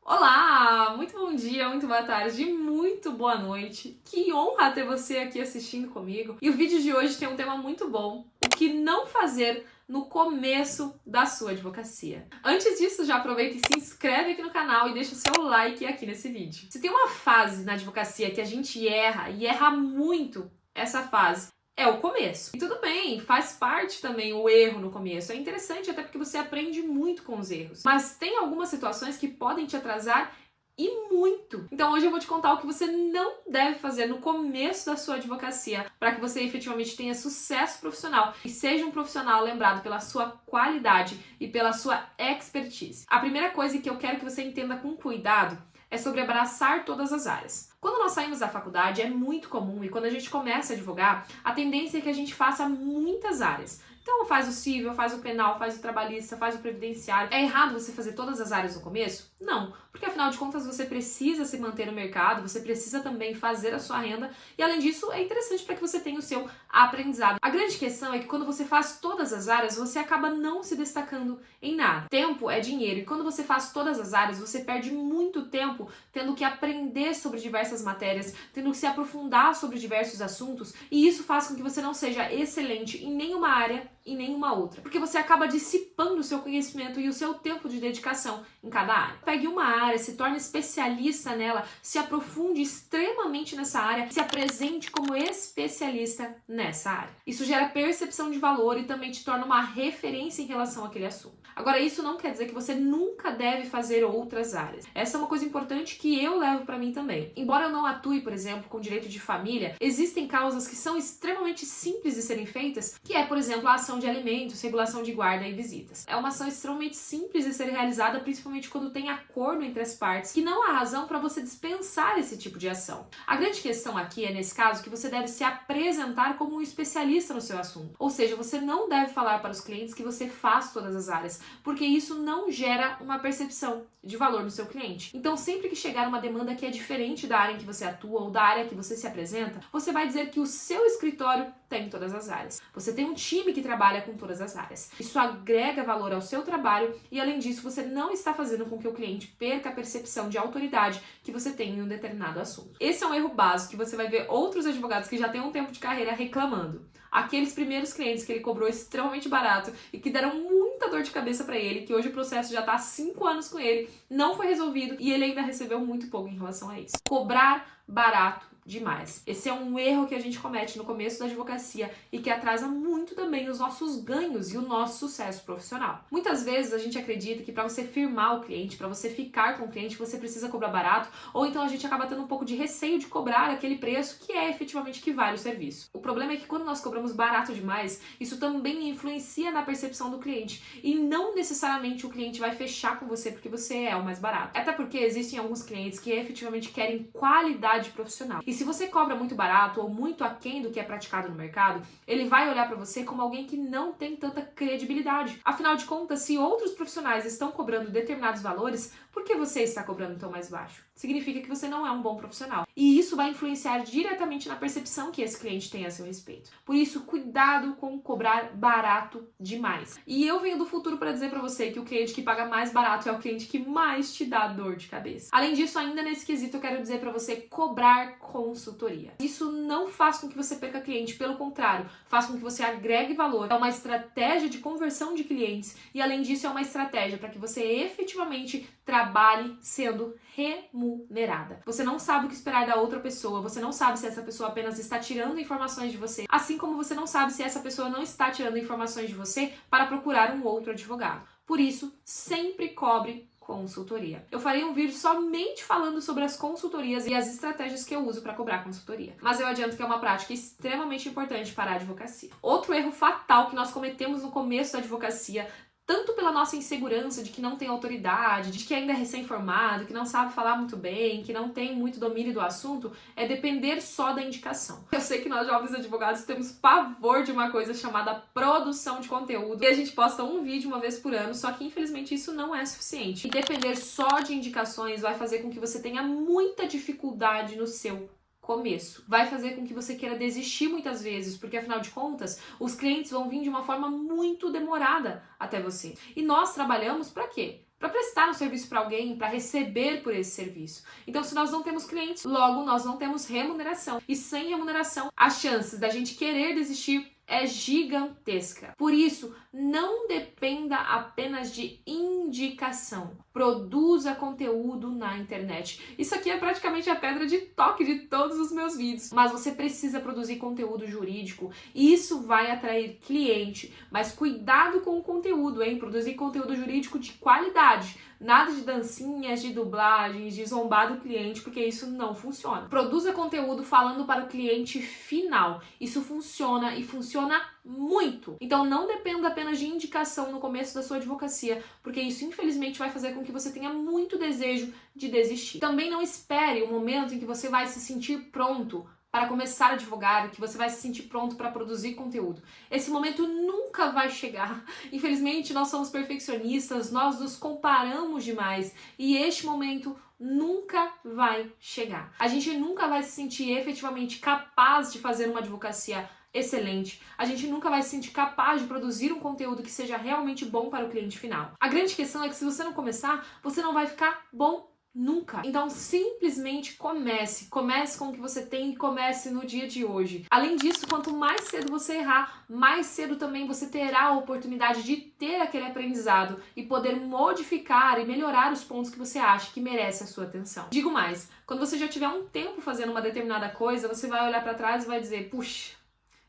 Olá, muito bom dia, muito boa tarde, muito boa noite. Que honra ter você aqui assistindo comigo. E o vídeo de hoje tem um tema muito bom: o que não fazer no começo da sua advocacia. Antes disso, já aproveita e se inscreve aqui no canal e deixa seu like aqui nesse vídeo. Se tem uma fase na advocacia que a gente erra e erra muito, essa fase é o começo. E tudo bem, faz parte também o erro no começo. É interessante até porque você aprende muito com os erros. Mas tem algumas situações que podem te atrasar e muito. Então hoje eu vou te contar o que você não deve fazer no começo da sua advocacia para que você efetivamente tenha sucesso profissional e seja um profissional lembrado pela sua qualidade e pela sua expertise. A primeira coisa que eu quero que você entenda com cuidado é sobre abraçar todas as áreas. Quando nós saímos da faculdade é muito comum, e quando a gente começa a advogar, a tendência é que a gente faça muitas áreas. Então faz o civil, faz o penal, faz o trabalhista, faz o previdenciário. É errado você fazer todas as áreas no começo? Não, porque afinal de contas você precisa se manter no mercado, você precisa também fazer a sua renda e além disso é interessante para que você tenha o seu aprendizado. A grande questão é que quando você faz todas as áreas, você acaba não se destacando em nada. Tempo é dinheiro e quando você faz todas as áreas, você perde muito tempo tendo que aprender sobre diversas matérias, tendo que se aprofundar sobre diversos assuntos e isso faz com que você não seja excelente em nenhuma área e nenhuma outra, porque você acaba dissipando o seu conhecimento e o seu tempo de dedicação em cada área. Pegue uma área, se torne especialista nela, se aprofunde extremamente nessa área, se apresente como especialista nessa área. Isso gera percepção de valor e também te torna uma referência em relação àquele assunto. Agora, isso não quer dizer que você nunca deve fazer outras áreas. Essa é uma coisa importante que eu levo para mim também. Embora eu não atue, por exemplo, com direito de família, existem causas que são extremamente simples de serem feitas, que é, por exemplo, a ação de alimentos, regulação de guarda e visitas. É uma ação extremamente simples de ser realizada, principalmente quando tem acordo entre as partes, que não há razão para você dispensar esse tipo de ação. A grande questão aqui é, nesse caso, que você deve se apresentar como um especialista no seu assunto. Ou seja, você não deve falar para os clientes que você faz todas as áreas, porque isso não gera uma percepção de valor no seu cliente. Então, sempre que chegar uma demanda que é diferente da área em que você atua ou da área que você se apresenta, você vai dizer que o seu escritório tem todas as áreas. Você tem um time que trabalha com todas as áreas. Isso agrega valor ao seu trabalho e, além disso, você não está fazendo com que o cliente perca a percepção de autoridade que você tem em um determinado assunto. Esse é um erro básico que você vai ver outros advogados que já têm um tempo de carreira reclamando. Aqueles primeiros clientes que ele cobrou extremamente barato e que deram muita dor de cabeça para ele, que hoje o processo já está há 5 anos com ele, não foi resolvido e ele ainda recebeu muito pouco em relação a isso. Cobrar barato demais. Esse é um erro que a gente comete no começo da advocacia e que atrasa muito também os nossos ganhos e o nosso sucesso profissional. Muitas vezes a gente acredita que para você firmar o cliente, para você ficar com o cliente, você precisa cobrar barato, ou então a gente acaba tendo um pouco de receio de cobrar aquele preço que é efetivamente que vale o serviço. O problema é que quando nós cobramos barato demais, isso também influencia na percepção do cliente e não necessariamente o cliente vai fechar com você porque você é o mais barato. Até porque existem alguns clientes que efetivamente querem qualidade profissional. E se você cobra muito barato ou muito aquém do que é praticado no mercado, ele vai olhar para você como alguém que não tem tanta credibilidade. Afinal de contas, se outros profissionais estão cobrando determinados valores, por que você está cobrando tão mais baixo? Significa que você não é um bom profissional. E isso vai influenciar diretamente na percepção que esse cliente tem a seu respeito. Por isso, cuidado com cobrar barato demais. E eu venho do futuro para dizer para você que o cliente que paga mais barato é o cliente que mais te dá dor de cabeça. Além disso, ainda nesse quesito, eu quero dizer para você cobrar consultoria. Isso não faz com que você perca cliente, pelo contrário, faz com que você agregue valor. É uma estratégia de conversão de clientes e, além disso, é uma estratégia para que você efetivamente trabalhe sendo remunerada. Você não sabe o que esperar da outra pessoa, você não sabe se essa pessoa apenas está tirando informações de você, assim como você não sabe se essa pessoa não está tirando informações de você para procurar um outro advogado. Por isso, sempre cobre consultoria. Eu farei um vídeo somente falando sobre as consultorias e as estratégias que eu uso para cobrar consultoria. Mas eu adianto que é uma prática extremamente importante para a advocacia. Outro erro fatal que nós cometemos no começo da advocacia, tanto pela nossa insegurança de que não tem autoridade, de que ainda é recém-formado, que não sabe falar muito bem, que não tem muito domínio do assunto, é depender só da indicação. Eu sei que nós jovens advogados temos pavor de uma coisa chamada produção de conteúdo e a gente posta um vídeo uma vez por ano, só que infelizmente isso não é suficiente. E depender só de indicações vai fazer com que você tenha muita dificuldade no seu começo. Vai fazer com que você queira desistir muitas vezes, porque afinal de contas, os clientes vão vir de uma forma muito demorada até você. E nós trabalhamos para quê? para prestar um serviço para alguém, para receber por esse serviço. Então, se nós não temos clientes, logo nós não temos remuneração. E sem remuneração, as chances da gente querer desistir é gigantesca. Por isso, não dependa apenas de indicação. Produza conteúdo na internet. Isso aqui é praticamente a pedra de toque de todos os meus vídeos. Mas você precisa produzir conteúdo jurídico e isso vai atrair cliente. Mas cuidado com o conteúdo, hein? Produzir conteúdo jurídico de qualidade. Nada de dancinhas, de dublagens, de zombar do cliente, porque isso não funciona. Produza conteúdo falando para o cliente final. Isso funciona e funciona muito. Então não dependa apenas de indicação no começo da sua advocacia, porque isso infelizmente vai fazer com que você tenha muito desejo de desistir. Também não espere o momento em que você vai se sentir pronto para começar a advogar, que você vai se sentir pronto para produzir conteúdo. Esse momento nunca vai chegar. Infelizmente, nós somos perfeccionistas, nós nos comparamos demais e este momento nunca vai chegar. A gente nunca vai se sentir efetivamente capaz de fazer uma advocacia excelente. A gente nunca vai se sentir capaz de produzir um conteúdo que seja realmente bom para o cliente final. A grande questão é que se você não começar, você não vai ficar bom nunca. Então, simplesmente comece. Comece com o que você tem e comece no dia de hoje. Além disso, quanto mais cedo você errar, mais cedo também você terá a oportunidade de ter aquele aprendizado e poder modificar e melhorar os pontos que você acha que merece a sua atenção. Digo mais, quando você já tiver um tempo fazendo uma determinada coisa, você vai olhar para trás e vai dizer, puxa,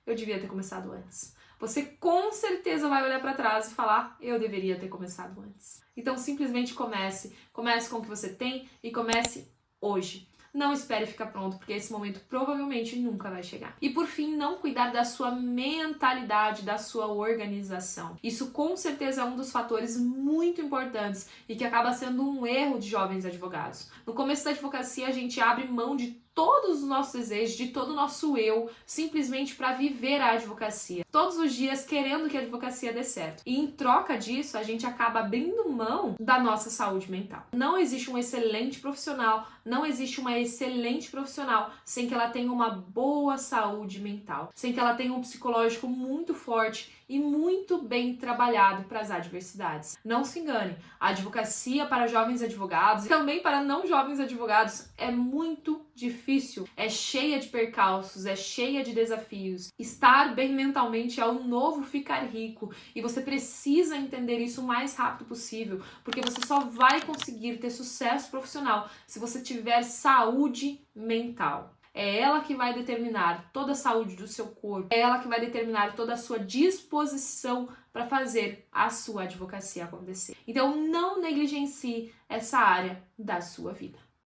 eu devia ter começado antes. Você com certeza vai olhar para trás e falar, eu deveria ter começado antes. Então simplesmente comece com o que você tem e comece hoje. Não espere ficar pronto, porque esse momento provavelmente nunca vai chegar. E por fim, não cuidar da sua mentalidade, da sua organização. Isso com certeza é um dos fatores muito importantes e que acaba sendo um erro de jovens advogados. No começo da advocacia, a gente abre mão de todos os nossos desejos, de todo o nosso eu, simplesmente para viver a advocacia. Todos os dias querendo que a advocacia dê certo. E em troca disso, a gente acaba abrindo mão da nossa saúde mental. Não existe um excelente profissional, não existe uma excelente profissional sem que ela tenha uma boa saúde mental, sem que ela tenha um psicológico muito forte e muito bem trabalhado para as adversidades. Não se engane, a advocacia para jovens advogados e também para não jovens advogados é muito difícil, é cheia de percalços, é cheia de desafios. Estar bem mentalmente é o novo ficar rico e você precisa entender isso o mais rápido possível, porque você só vai conseguir ter sucesso profissional se você tiver saúde mental. É ela que vai determinar toda a saúde do seu corpo, é ela que vai determinar toda a sua disposição para fazer a sua advocacia acontecer. Então não negligencie essa área da sua vida.